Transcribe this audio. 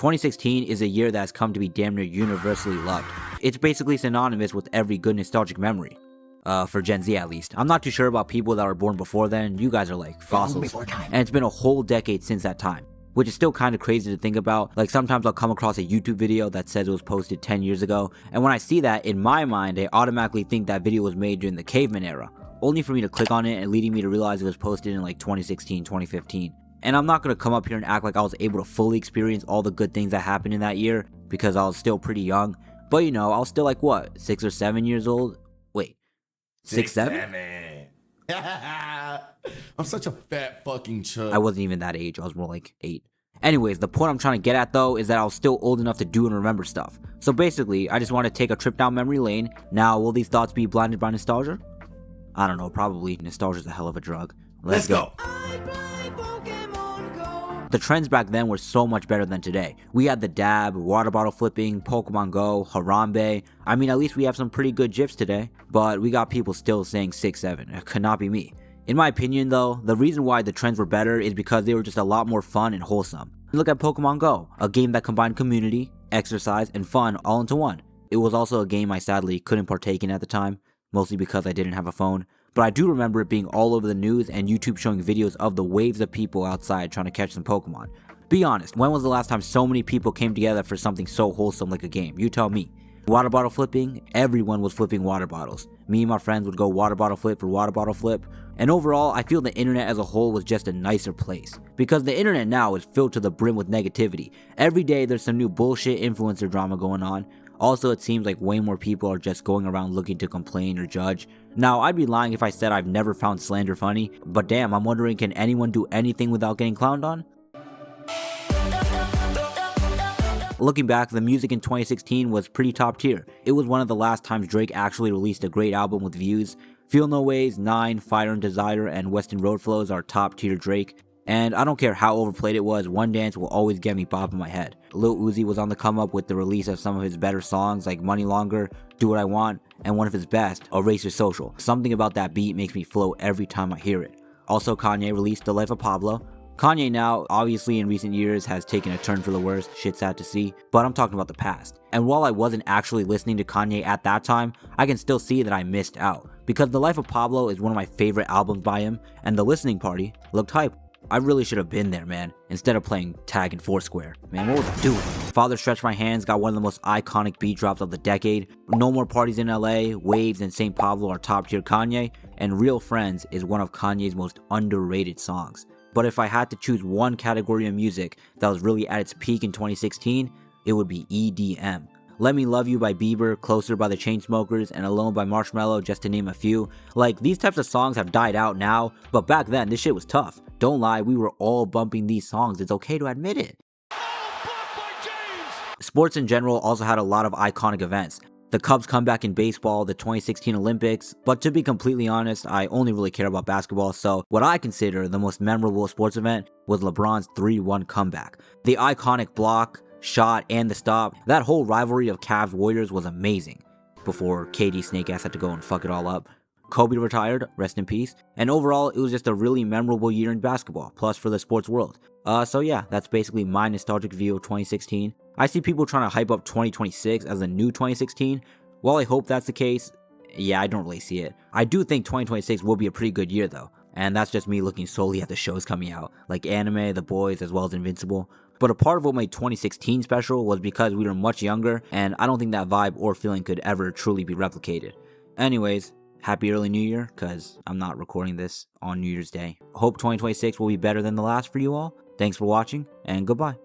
2016 is a year that has come to be damn near universally loved. It's basically synonymous with every good nostalgic memory. For Gen Z at least. I'm not too sure about people that were born before then. You guys are like fossils. And it's been a whole decade since that time, which is still kind of crazy to think about. Like sometimes I'll come across a YouTube video that says it was posted 10 years ago, and when I see that, in my mind, I automatically think that video was made during the caveman era, only for me to click on it and leading me to realize it was posted in like 2016, 2015. And I'm not going to come up here and act like I was able to fully experience all the good things that happened in that year, because I was still pretty young. But you know, I was still like, what, 6 or 7 years old? Wait, 6, 7? I'm such a fat fucking chub. I wasn't even that age, I was more like 8. Anyways, the point I'm trying to get at though is that I was still old enough to do and remember stuff. So basically, I just want to take a trip down memory lane. Now, will these thoughts be blinded by nostalgia? I don't know, probably. Nostalgia's a hell of a drug. Let's go. The trends back then were so much better than today. We had the dab, water bottle flipping, Pokemon Go, Harambe. I mean, at least we have some pretty good GIFs today, but we got people still saying 6, 7. It could not be me. In my opinion though, the reason why the trends were better is because they were just a lot more fun and wholesome. Look at Pokemon Go, a game that combined community, exercise, and fun all into one. It was also a game I sadly couldn't partake in at the time, mostly because I didn't have a phone. But I do remember it being all over the news and YouTube showing videos of the waves of people outside trying to catch some Pokemon. Be honest, when was the last time so many people came together for something so wholesome like a game? You tell me. Water bottle flipping, everyone was flipping water bottles. Me and my friends would go water bottle flip for water bottle flip. And overall, I feel the internet as a whole was just a nicer place. Because the internet now is filled to the brim with negativity. Every day there's some new bullshit influencer drama going on. Also, it seems like way more people are just going around looking to complain or judge. Now, I'd be lying if I said I've never found slander funny, but damn, I'm wondering, can anyone do anything without getting clowned on? Looking back, the music in 2016 was pretty top tier. It was one of the last times Drake actually released a great album with views. Feel No Ways, 9, Fire and Desire, and Western Road Flows are top tier Drake. And I don't care how overplayed it was, one dance will always get me bopping my head. Lil Uzi was on the come up with the release of some of his better songs like Money Longer, Do What I Want, and one of his best, Erase Your Social. Something about that beat makes me flow every time I hear it. Also, Kanye released The Life of Pablo. Kanye now, obviously in recent years, has taken a turn for the worst, shit's sad to see, but I'm talking about the past. And while I wasn't actually listening to Kanye at that time, I can still see that I missed out. Because The Life of Pablo is one of my favorite albums by him, and The Listening Party looked hype. I really should have been there, man, instead of playing tag in Foursquare. Man, what was I doing? Father Stretch My Hands got one of the most iconic beat drops of the decade. No More Parties in LA, Waves, and St. Pablo are top tier Kanye, and Real Friends is one of Kanye's most underrated songs. But if I had to choose one category of music that was really at its peak in 2016, it would be EDM. Let Me Love You by Bieber, Closer by the Chainsmokers, and Alone by Marshmello, just to name a few. Like, these types of songs have died out now, but back then, this shit was tough. Don't lie, we were all bumping these songs, it's okay to admit it. Sports in general also had a lot of iconic events. The Cubs comeback in baseball, the 2016 Olympics, but to be completely honest, I only really care about basketball, so what I consider the most memorable sports event was LeBron's 3-1 comeback. The iconic block, shot, and the stop, that whole rivalry of Cavs Warriors was amazing, before KD Snakeass had to go and fuck it all up. Kobe retired, rest in peace, and overall it was just a really memorable year in basketball, plus for the sports world. So yeah, that's basically my nostalgic view of 2016. I see people trying to hype up 2026 as the new 2016. While I hope that's the case, yeah, I don't really see it. I do think 2026 will be a pretty good year though, and that's just me looking solely at the shows coming out, like anime, The Boys, as well as Invincible. But a part of what made 2016 special was because we were much younger, and I don't think that vibe or feeling could ever truly be replicated. Anyways, happy early New Year, cause I'm not recording this on New Year's Day. Hope 2026 will be better than the last for you all. Thanks for watching, and goodbye.